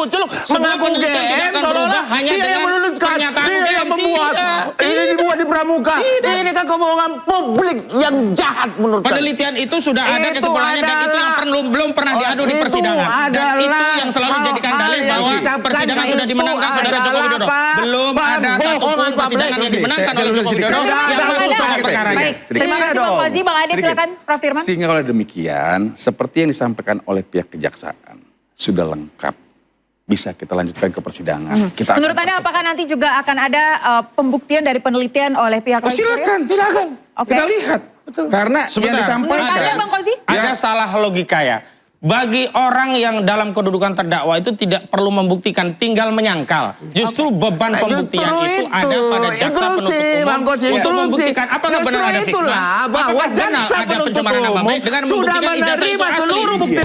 culuk Semua mengaku penelitian tidak GM akan seolah-olah berubah hanya dia yang dengan meluluskan, pernyataan dia yang GM. membuat. Ini dibuat di Pramuka. Ini kan kebohongan publik yang jahat menurut saya. Penelitian itu sudah ada Itu kesimpulannya dan itu yang belum pernah diadu di itu persidangan. Dan itu adalah yang selalu dijadikan hal-hal dalil yang bahwa diucapkan persidangan sudah itu dimenangkan saudara Joko adalah Widodo. apa? Belum ada satupun Pembohongan persidangan yang dimenangkan oleh Joko Widodo yang masuk pada perkaranya. Baik, terima kasih Bang dong. Fauzi. Bang Ade silakan, Prof Firman. Sehingga kalau demikian, seperti yang disampaikan oleh pihak kejaksaan, sudah lengkap. Bisa kita lanjutkan ke persidangan. Kita Menurut Anda apakah nanti juga akan ada pembuktian dari penelitian oleh pihak Roy Suryo? silakan. Oke. Kita lihat. Karena yang Sebentar. disampaikan. Menurut Anda, Bang Fauzi? Ada salah logika ya. Bagi orang yang dalam kedudukan terdakwa itu tidak perlu membuktikan, tinggal menyangkal. Justru beban pembuktian itu ada pada jaksa penuntut Bang umum Kosi, untuk membuktikan apakah benar ada justru itulah fitnah, bahwa apakah benar jaksa ada penuntut pencemaran nama umum baik dengan sudah membuktikan ijazah itu menerima asli. seluruh bukti.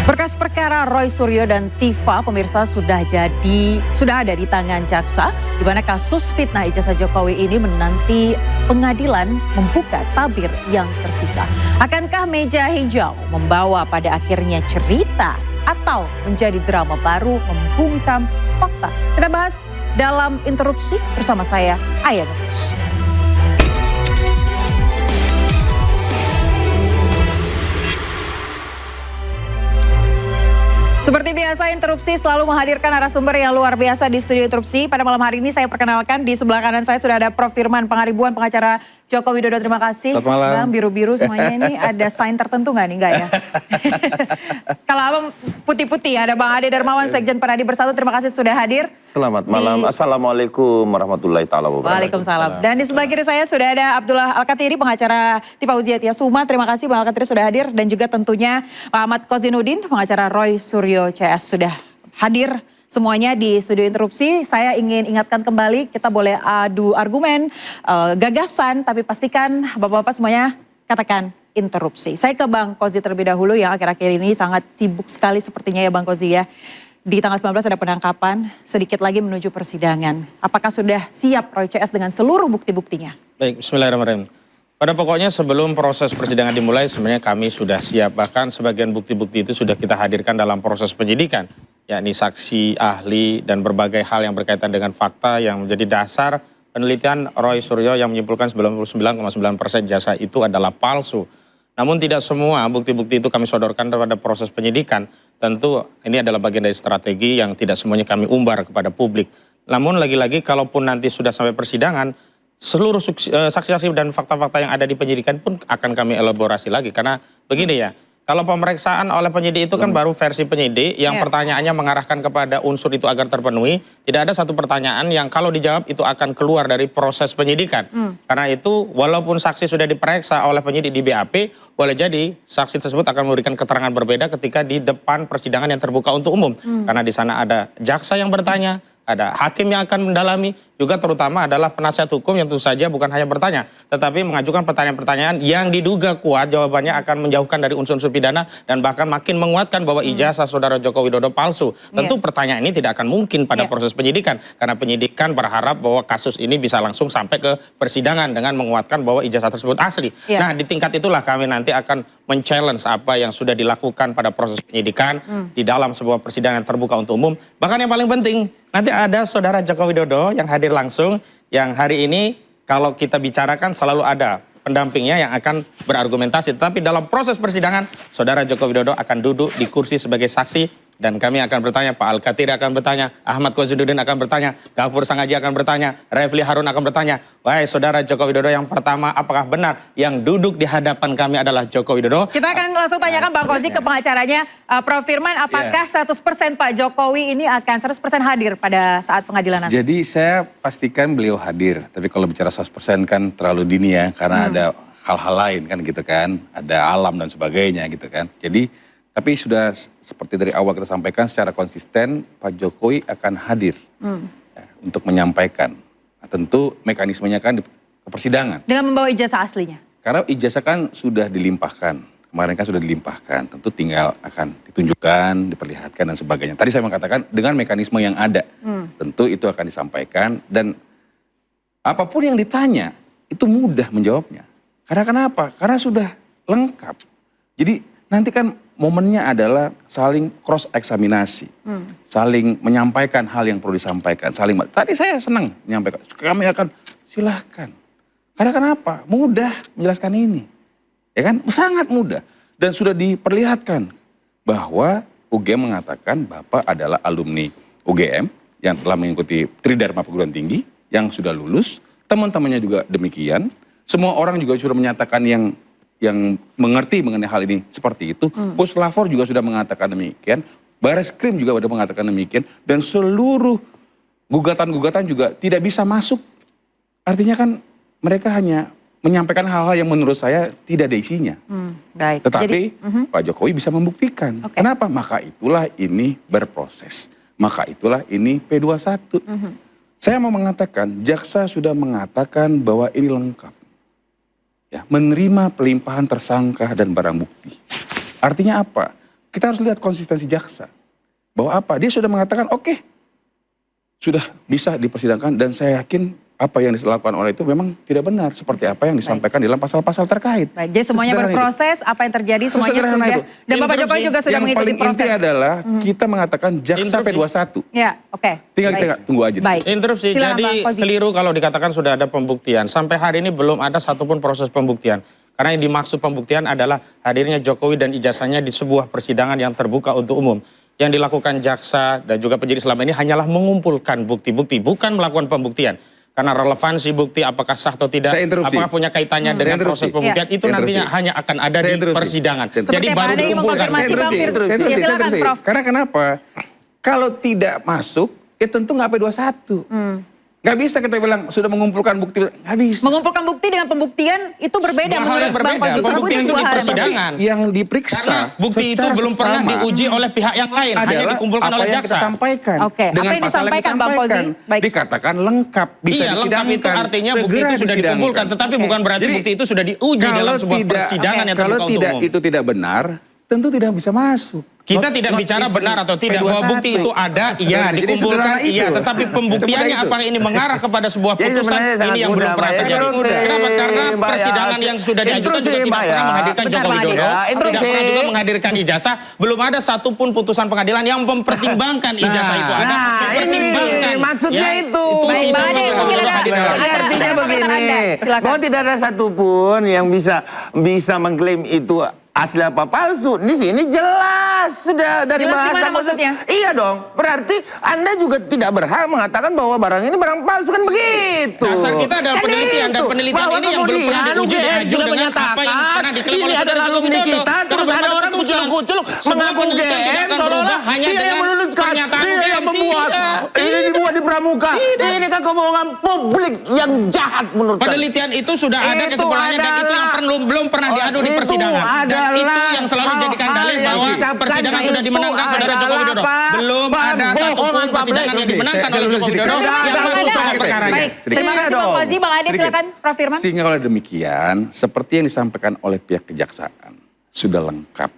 Berkas perkara Roy Suryo dan Tifa pemirsa sudah ada di tangan jaksa, di mana kasus fitnah ijazah Jokowi ini menanti pengadilan membuka tabir yang tersisa. Akankah meja hijau membawa pada akhirnya cerita atau menjadi drama baru membungkam fakta? Kita bahas dalam interupsi bersama saya, Aya Nufus. Seperti biasa, interupsi selalu menghadirkan narasumber yang luar biasa di studio interupsi. Pada malam hari ini saya perkenalkan, di sebelah kanan saya sudah ada Prof Firman Pangaribuan, pengacara Joko Widodo. Terima kasih. Selamat malam. Bang, biru-biru semuanya ini ada sign tertentu nggak nih? Nggak ya? Kalau abang putih-putih, ada Bang Ade Darmawan, Sekjen Peradi Bersatu. Terima kasih sudah hadir. Selamat malam. Assalamualaikum warahmatullahi taala wabarakatuh. Waalaikumsalam. Dan di sebelah kiri saya sudah ada Abdullah Al-Katiri, pengacara Tifa Uziatia Suma. Terima kasih Bang Al-Katiri sudah hadir. Dan juga tentunya Pak Ahmad Kozinudin, pengacara Roy Suryo CS sudah hadir semuanya di studio interupsi. Saya ingin ingatkan kembali, kita boleh adu argumen, gagasan, tapi pastikan Bapak-Bapak semuanya katakan interupsi. Saya ke Bang Kozi terlebih dahulu yang akhir-akhir ini sangat sibuk sekali sepertinya ya Bang Kozi ya. Di tanggal 19 ada penangkapan, sedikit lagi menuju persidangan. Apakah sudah siap Roy CS dengan seluruh bukti-buktinya? Baik, bismillahirrahmanirrahim. Pada pokoknya sebelum proses persidangan dimulai sebenarnya kami sudah siap. Bahkan sebagian bukti-bukti itu sudah kita hadirkan dalam proses penyidikan. Yakni saksi, ahli, dan berbagai hal yang berkaitan dengan fakta yang menjadi dasar penelitian Roy Suryo yang menyimpulkan 99,9% jasa itu adalah palsu. Namun tidak semua bukti-bukti itu kami sodorkan pada proses penyidikan. Tentu ini adalah bagian dari strategi yang tidak semuanya kami umbar kepada publik. Namun lagi-lagi kalaupun nanti sudah sampai persidangan, seluruh saksi-saksi dan fakta-fakta yang ada di penyidikan pun akan kami elaborasi lagi. Karena begini ya, kalau pemeriksaan oleh penyidik itu kan baru versi penyidik yang pertanyaannya mengarahkan kepada unsur itu agar terpenuhi. Tidak ada satu pertanyaan yang kalau dijawab itu akan keluar dari proses penyidikan. Karena itu walaupun saksi sudah diperiksa oleh penyidik di BAP, boleh jadi saksi tersebut akan memberikan keterangan berbeda ketika di depan persidangan yang terbuka untuk umum. Karena di sana ada jaksa yang bertanya, ada hakim yang akan mendalami, juga terutama adalah penasihat hukum yang tentu saja bukan hanya bertanya, tetapi mengajukan pertanyaan-pertanyaan yang diduga kuat jawabannya akan menjauhkan dari unsur-unsur pidana dan bahkan makin menguatkan bahwa ijazah saudara Joko Widodo palsu. Tentu pertanyaan ini tidak akan mungkin pada proses penyidikan, karena penyidikan berharap bahwa kasus ini bisa langsung sampai ke persidangan dengan menguatkan bahwa ijazah tersebut asli. Nah, di tingkat itulah kami nanti akan men-challenge apa yang sudah dilakukan pada proses penyidikan di dalam sebuah persidangan terbuka untuk umum. Bahkan yang paling penting, nanti ada saudara Joko Widodo yang hadir langsung, yang hari ini kalau kita bicarakan selalu ada pendampingnya yang akan berargumentasi. Tetapi dalam proses persidangan, saudara Joko Widodo akan duduk di kursi sebagai saksi. Dan kami akan bertanya, Pak Al-Katiri akan bertanya, Ahmad Kozinudin akan bertanya, Gafur Sangaji akan bertanya, Refli Harun akan bertanya. Wahai saudara Joko Widodo yang pertama, apakah benar yang duduk di hadapan kami adalah Joko Widodo? Kita akan langsung tanyakan Bang Kozi ke pengacaranya, Prof Firman, apakah 100% Pak Jokowi ini akan 100% hadir pada saat pengadilan nanti? Jadi saya pastikan beliau hadir. Tapi kalau bicara 100% kan terlalu dini ya, karena ada hal-hal lain kan gitu kan. Ada alam dan sebagainya gitu kan. Jadi tapi sudah seperti dari awal kita sampaikan secara konsisten Pak Jokowi akan hadir ya, untuk menyampaikan. Nah, tentu mekanismenya kan ke persidangan. Dengan membawa ijazah aslinya? Karena ijazah kan sudah dilimpahkan. Kemarin kan sudah dilimpahkan. Tentu tinggal akan ditunjukkan, diperlihatkan dan sebagainya. Tadi saya mengatakan dengan mekanisme yang ada. Tentu itu akan disampaikan dan apapun yang ditanya itu mudah menjawabnya. Karena kenapa? Karena sudah lengkap. Jadi nanti kan momennya adalah saling cross eksaminasi, saling menyampaikan hal yang perlu disampaikan, tadi saya senang menyampaikan, kami akan silahkan. Karena kenapa? Mudah menjelaskan ini, ya kan? Sangat mudah dan sudah diperlihatkan bahwa UGM mengatakan Bapak adalah alumni UGM yang telah mengikuti Tridharma Perguruan Tinggi yang sudah lulus, teman-temannya juga demikian, semua orang juga sudah menyatakan yang mengerti mengenai hal ini seperti itu. Puslapor juga sudah mengatakan demikian, Bareskrim juga sudah mengatakan demikian, dan seluruh gugatan-gugatan juga tidak bisa masuk. Artinya kan mereka hanya menyampaikan hal-hal yang menurut saya tidak ada isinya. Baik. Tetapi Pak Jokowi bisa membuktikan. Oke. Kenapa? Maka itulah ini berproses. Maka itulah ini P21. Saya mau mengatakan, jaksa sudah mengatakan bahwa ini lengkap. Ya, menerima pelimpahan tersangka dan barang bukti. Artinya apa? Kita harus lihat konsistensi jaksa. Bahwa apa? Dia sudah mengatakan oke, sudah bisa dipersidangkan dan saya yakin apa yang dilakukan oleh itu memang tidak benar seperti apa yang disampaikan dalam pasal-pasal terkait. Baik, jadi semuanya Sesederhana berproses, apa yang terjadi semuanya Sesederhana sudah. itu. Dan Bapak Jokowi juga sudah mengikuti Yang paling proses. inti adalah kita mengatakan jaksa P21. Ya, oke. Tinggal Baik. kita tunggu aja. Baik. Interupsi, Silakan, jadi Bang Fauzi. keliru kalau dikatakan sudah ada pembuktian. Sampai hari ini belum ada satupun proses pembuktian. Karena yang dimaksud pembuktian adalah hadirnya Jokowi dan ijazahnya di sebuah persidangan yang terbuka untuk umum. Yang dilakukan jaksa dan juga penyidik selama ini hanyalah mengumpulkan bukti-bukti, bukan melakukan pembuktian. Karena relevansi bukti apakah sah atau tidak, Saya interupsi. apakah punya kaitannya dengan Saya proses interupsi. pembuktian, itu Saya nantinya interupsi. hanya akan ada Saya di interupsi. persidangan. Seperti Jadi apa baru ada yang dikumpulkan. mengkonfirmasi, Bang Fir. Saya Ya, silakan, Prof. Karena kenapa? Kalau tidak masuk, ya tentu nggak P21. Nggak bisa kita bilang sudah mengumpulkan bukti, nggak bisa. Mengumpulkan bukti dengan pembuktian itu berbeda Dua hal menurut yang Bang berbeda. Fauzi. Pembuktian itu Sebuah di hal yang persidangan. Yang diperiksa Karena bukti itu secara belum pernah seksama diuji oleh pihak yang lain, hanya adalah dikumpulkan apa oleh yang kita jaksa. sampaikan. Oke, apa Dengan yang pasal disampaikan, Bang Fauzi? Baik. Dikatakan lengkap, bisa Iya, lengkap disidangkan. itu artinya bukti segera itu sudah disidangkan. dikumpulkan, tetapi Oke. bukan berarti Jadi, bukti itu sudah diuji dalam sebuah persidangan yang kalau terbuka tidak untuk umum. itu tidak benar, tentu tidak bisa masuk. Kita tidak bicara benar atau tidak, bahwa bukti itu ada, iya, Jadi dikumpulkan, sederhana iya, itu. tetapi pembuktiannya Semudah itu. apakah ini mengarah kepada sebuah Jadi putusan, sebenarnya sangat ini yang belum mudah, pernah Mbak. terjadi. Interupsi, Kenapa? Karena Mbak, persidangan ya. yang sudah diajukan Interupsi, juga tidak Mbak, pernah ya. menghadirkan Sebentar, Joko Bang Adi. Widodo, Ya, tidak interupsi. pernah juga menghadirkan ijazah, belum ada satupun putusan pengadilan yang mempertimbangkan ijazah itu ada, Nah, mempertimbangkan. ini maksudnya itu. Itu Baik, sisi Mbak Adi, Joko mungkin Widodo ada- hadir dalam ada- Jadi persidangan. artinya komentar begini, Anda. Silakan. bahwa tidak ada satupun yang bisa mengklaim itu asli apa palsu. Di sini jelas sudah dari Jelas bahasa gimana maksudnya? Iya dong. Berarti Anda juga tidak berhak mengatakan bahwa barang ini barang palsu, kan begitu. Dasar kita adalah Kan penelitian, dan itu. penelitian Bahwa ini yang belum pernah kemudian diuji UGM diaju sudah dengan apa yang pernah diklaim ini oleh adalah Saudara Joko alumni Widodo. kita, Karena terus belum ada ada orang putusan. kucul-kucul Sebuah mengaku penelitian tidak UGM akan seolah-olah berubah hanya dia yang dengan meluluskan, pernyataan dia UGM. yang membuat. Tidak. Ini dibuat di Pramuka. Ini kan kebohongan publik yang jahat menurut saya. Penelitian itu sudah ada Itu kesimpulannya dan itu yang adalah- belum pernah diadu di Itu persidangan. Dan itu adalah yang selalu dijadikan hal-hal dalil yang bahwa diucapkan persidangan sudah itu dimenangkan Saudara Joko adalah Widodo. apa? Belum ada Bohongan satupun publik. persidangan yang dimenangkan oleh Joko Widodo Sedikit. yang Sedikit. masuk pada Sedikit. perkaranya. Baik, Sedikit. terima kasih Bang Dong. Fauzi. Bang Adi, Sedikit. silakan Prof Firman. Sehingga kalau demikian, seperti yang disampaikan oleh pihak kejaksaan, sudah lengkap.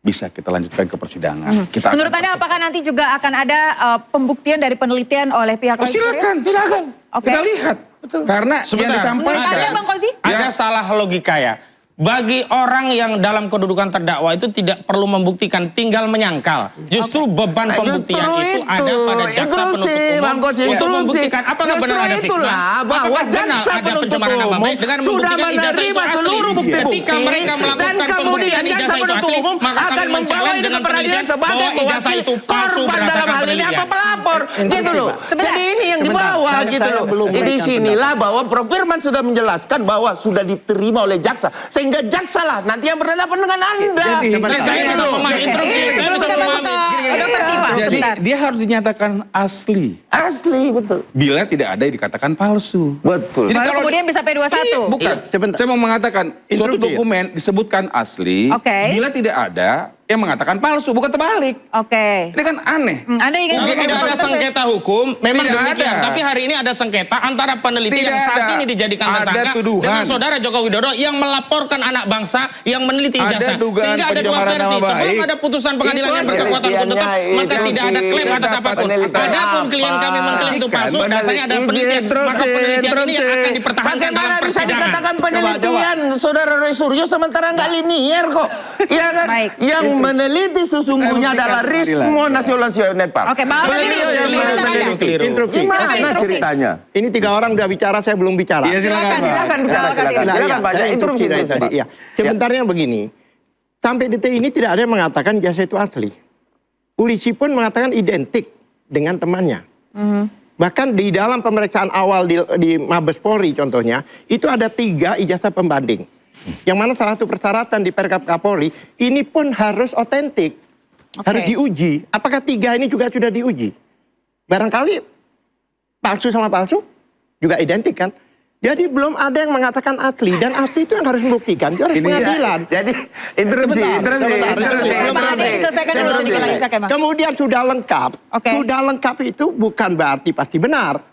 Bisa kita lanjutkan ke persidangan. Kita Menurut akan Anda apakah nanti juga akan ada pembuktian dari penelitian oleh pihak Roy Suryo? silakan, silakan. Oke. Kita lihat. Karena yang Sebentar. disampaikan. Menurut Anda, Bang Fauzi? Ada salah logika ya. Bagi orang yang dalam kedudukan terdakwa itu tidak perlu membuktikan, tinggal menyangkal. Justru beban pembuktian Justru itu ada pada jaksa Interupsi, penuntut Bang umum Kosi, untuk interupsi. membuktikan apakah Justru benar ada itulah fitnah, bahwa apakah benar jaksa ada penuntut pencemaran nama umum baik dengan sudah membuktikan ijazah itu menerima asli. seluruh bukti-bukti Ketika mereka dan melakukan kemudian pembuktian jaksa ijazah itu penuntut asli, umum maka akan kami membawa men-challenge ini ke dengan peradilan penelitian sebagai bahwa ijazah mewakili itu palsu korban dalam berdasarkan hal ini penelitian. atau pelapor gitu loh. Sebentar. Jadi ini yang Sebentar, dibawa saya gitu loh. belum Di berikan sinilah bahwa Prof Firman sudah menjelaskan bahwa sudah diterima oleh jaksa, sehingga jaksa lah nanti yang berhadapan dengan Anda. Jadi, Dan saya Gitu bisa loh. memahami interupsi, saya Sebelum bisa kita masuk memahami. ke Dr. Tifa, Jadi sebentar. dia harus dinyatakan asli. Asli betul. Bila tidak ada yang dikatakan palsu. Betul. Jadi Baru kalau kemudian bisa P21. Iya, bukan. sebentar. Saya mau mengatakan suatu Interupsi ya? dokumen disebutkan asli. Oke. Bila tidak ada yang mengatakan palsu, bukan terbalik. Oke. Ini kan aneh. Anda ingin Kalau tidak ada sengketa hukum, memang Tidak demikian. ada. Tapi hari ini ada sengketa antara peneliti Tidak yang saat ada. ini dijadikan Ada tersangka tuduhan. dengan Saudara Joko Widodo yang melaporkan anak bangsa yang meneliti Ada ijazah. dugaan Sehingga ada dua pencemaran versi. nama Sebelum baik. ada putusan pengadilan Itu yang aja. berkekuatan hukum tetap, maka Penelitiannya tidak ada itu klaim atas dapat apapun. penelitian Adapun apa? klien kami mengklaim itu Kan, palsu, dasarnya ada penelitian. Maka penelitian ini yang akan dipertahankan dalam Bagaimana bisa persidangan. dikatakan penelitian Saudara Roy Suryo sementara nggak linier kok? Iya kan? Baik. Yang meneliti sesungguhnya adalah Rismo Nasional. Oke, Bang Alkatiri, komentar Anda. Interupsi. Silakan Gimana interupsi. ceritanya? Ini 3 orang udah bicara, saya belum bicara. Iya, silakan. Silakan bicara, Bang Alkatiri. silakan. Nah, Silakan, iya, Pak. saya interupsi dari tadi. Ya. Sebenarnya begini, sampai detik ini tidak ada yang mengatakan jasa itu asli. Polisi pun mengatakan identik dengan temannya. Bahkan di dalam pemeriksaan awal di Mabes Polri contohnya, itu ada 3 ijazah pembanding. Yang mana salah satu persyaratan di Perkap Kapolri, ini pun harus otentik. Harus diuji. Apakah 3 ini juga sudah diuji? Barangkali palsu sama palsu juga identik kan? Jadi belum ada yang mengatakan asli, dan asli itu yang harus membuktikan, itu harus pengadilan. Jadi interupsi. Bang Ade, diselesaikan dulu sedikit lagi, silakan, Bang. Kemudian sudah lengkap. Oke. Sudah lengkap itu bukan berarti pasti benar.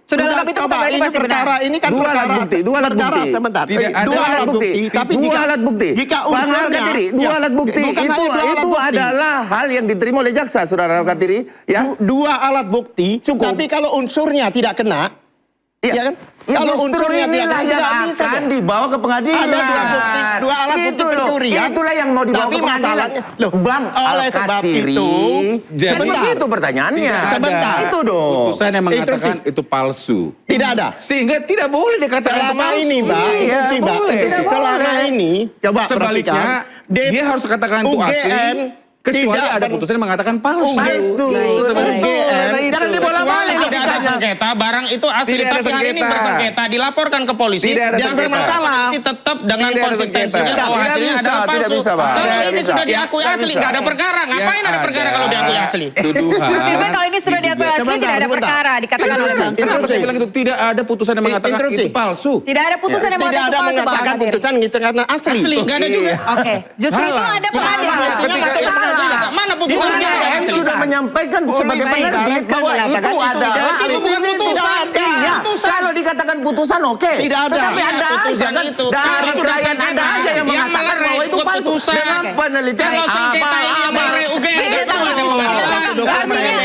Sudah lengkap itu bukan Coba, berarti ini pasti benar. perkara ini kan Dua alat perkara bukti, dua alat perkara, bukti. sebentar. Tidak ada Dua alat bukti, tapi dua jika alat bukti. jika Bang unsurnya Alkatiri, dua ya, alat bukti bukan hanya dua alat itu bukti. adalah hal yang diterima oleh jaksa, Saudara Alkatiri, ya. Dua alat bukti, Cukup. tapi kalau unsurnya tidak kena, Iya. ya kan? Kalau unsurnya tidak kena, tidak bisa. akan dibawa ke pengadilan. Ada dua bukti, dua alat bukti Itu loh, pencurian. Itulah yang mau dibawa Tapi ke pengadilan. masalahnya, loh, Bang oleh sebab Alkatiri, itu, kan sebentar. begitu pertanyaannya. Tidak ada Sebentar. Itu dong. putusan yang mengatakan Interupsi. itu palsu. Tidak ada. Sehingga tidak boleh dikatakan itu Selama palsu. ini, Mbak, Iya, bukti, Mbak. boleh. Bukti. Tidak Selama boleh. ini, coba Sebaliknya, perhatikan. dia harus katakan itu asli, UGM kecuali tidak ada putusan yang mengatakan palsu. Palsu. Baik. Jangan dibola-balik. Tidak ada sengketa, barang itu asli. Tidak ada Tapi hari ini sengketa. bersengketa, dilaporkan ke polisi. Tidak ada Jangan sengketa. bermasalah. Tapi tetap dengan Tidak ada konsistensinya sengketa. bahwa Tidak hasilnya bisa, adalah tidak palsu. bisa, Pak. Kalau Tidak ini bisa. sudah diakui Tidak asli, bisa. nggak ada perkara. Ngapain ada perkara kalau diakui asli? Tuduhan. Mas Firman, kalau ini sudah diakui asli, Sebentar, tidak ada sebentar. perkara, dikatakan oleh Bang. Kenapa saya bilang itu tidak ada putusan yang mengatakan Interupsi. itu palsu? Tidak ada putusan yang Tidak mengatakan ada itu palsu, Bang mengatakan Alkatiri. putusan gitu karena asli. Asli, nggak ada juga. Oke, justru itu Salah. ada pengadilan. Buktinya Ketika- masuk ke pengadilan. Mana putusannya? Saya sudah menyampaikan sebagai Polisi penerbit balas kan bahwa mengatakan itu itu adalah tidak- itu bukan putusan. Iya, Putusan. kalau dikatakan putusan oke. Tidak ada. Tetapi Iya, ada aja putusan kan itu. dari Kalau sudah klien sengketa, ada aja yang yang mengatakan melerai bahwa itu palsu keputusan. dengan Oke. penelitian. Kalau sengketa ini yang melerai UGM. Baik, kita tangkap, kita tangkap.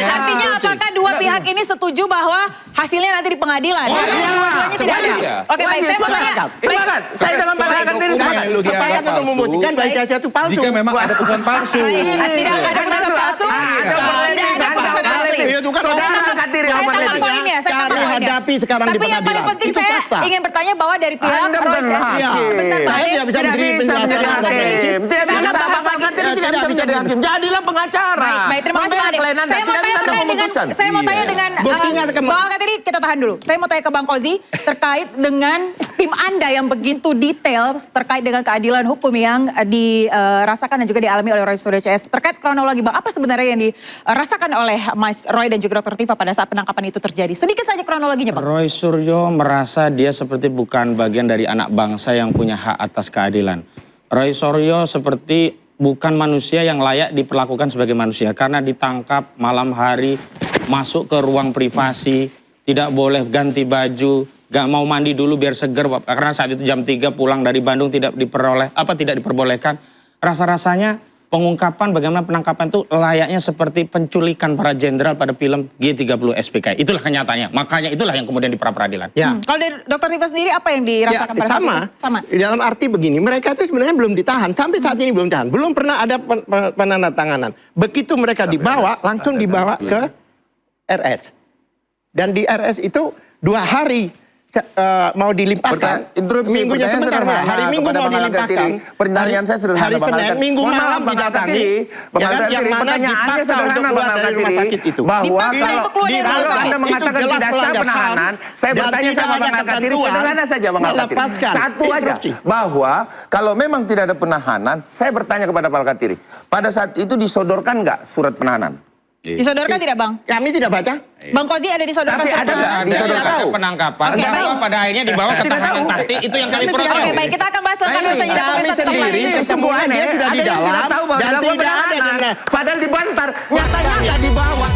Artinya apakah dua pihak ini setuju bahwa hasilnya nanti di pengadilan? Oh, Karena iya. dua-duanya tidak ada. Iya. Oke, baik, saya mau tanya. Silakan. Saya dengan Pak Alkatiri sepakat. Lu dia Sepakat anggap untuk membuktikan bahwa jasa itu palsu. Jika memang ada putusan palsu. Tidak ada putusan palsu, tidak ada putusan asli. Iya, itu kan Saudara orang- Alkatiri Saya apa tambah namanya? poinnya, saya tambah Kami poinnya. hadapi sekarang di Tapi yang paling pengadilan. penting Itu saya fakta. ingin bertanya bahwa dari pihak Anda Roy bukan Jess, hakim. sebentar, Pak Saya Ade. tidak bisa Tidak berdiri bisa penjelasan menjadi dengan hakim. Alkatiri. Tidak Kita bisa akan bahas Pak lagi. Alkatiri tidak Tidak bisa bisa menjadi hakim. Jadilah pengacara. Baik, terima kasih Pak Ade. Membela klien Anda. Saya mau Tidak tanya bisa Anda memutuskan. saya mau tanya dengan Buktinya Bang Alkatiri, kita tahan dulu. Saya mau tanya ke Bang Kozi terkait dengan tim Anda yang begitu detail terkait dengan keadilan hukum yang dirasakan dan juga dialami oleh Roy Suryo CS. Terkait kronologi Bang, apa sebenarnya yang dirasakan oleh Mas Roy dan juga Dr. Tifa pada saat penangkapan itu terjadi? Sedikit saja kronologinya Bang. Roy Suryo merasa dia seperti bukan bagian dari anak bangsa yang punya hak atas keadilan. Roy Suryo seperti bukan manusia yang layak diperlakukan sebagai manusia karena ditangkap malam hari, masuk ke ruang privasi, tidak boleh ganti baju, gak mau mandi dulu biar seger karena saat itu jam 3 pulang dari Bandung tidak diperbolehkan. Rasa-rasanya pengungkapan bagaimana penangkapan itu layaknya seperti penculikan para jenderal pada film G30 SPK. Itulah kenyataannya. Makanya itulah yang kemudian di pra-peradilan. Ya. Kalau dari Dr. Tifa sendiri apa yang dirasakan pada saat itu? Sama. Dalam arti begini, mereka itu sebenarnya belum ditahan. Sampai saat ini belum ditahan. Belum pernah ada penandatanganan. Begitu mereka dibawa, langsung dibawa ke RS. Dan di RS itu 2 hari mau dilimpahkan. Interupsi, Minggunya pertanyaan sebentar, Pak. sederhana Hari Minggu kepada mau Bang dilimpahkan. Alkatiri. Pertanyaan saya sederhana, Hari Bang Senin, Alkatiri. Minggu Mohon malam maaf, Bang didatangi. Alkatiri. Bang Ya kan, Alkatiri, yang mana pertanyaannya dipaksa sederhana, untuk keluar Bang dari rumah Alkatiri. sakit itu. Bahwa Dipaksa kalau untuk keluar dari rumah kalau sakit. Anda mengatakan Itu jelas tidak sah pelanggar penahanan, HAM. saya Dan bertanya tidak sama ada Bang Alkatiri ketentuan sederhana saja, Bang Alkatiri. melepaskan. Satu aja, Interupsi. bahwa kalau memang tidak ada penahanan, saya bertanya kepada Pak Alkatiri, pada saat itu disodorkan nggak surat penahanan? Disodorkan tidak Bang? Kami tidak baca. Bang Kozi ada disodorkan Tapi surat ada penahanan? nggak? Disodorkan tahu. ke penangkapan. Oke, Dan baik. pada akhirnya dibawa ke Tidak tahanan tahu. taktik. Itu yang kami Kami tidak protes. Oke, baik, kita akan bahas tentang usai jeda. Kami Pemirsa, tetap sendiri lagi. ketemuan dia sudah di Ada yang dalam tidak tahu bahwa dan dilakukan tidak ada penahanan. yang Padahal dibantar, nyatanya nggak dibawa.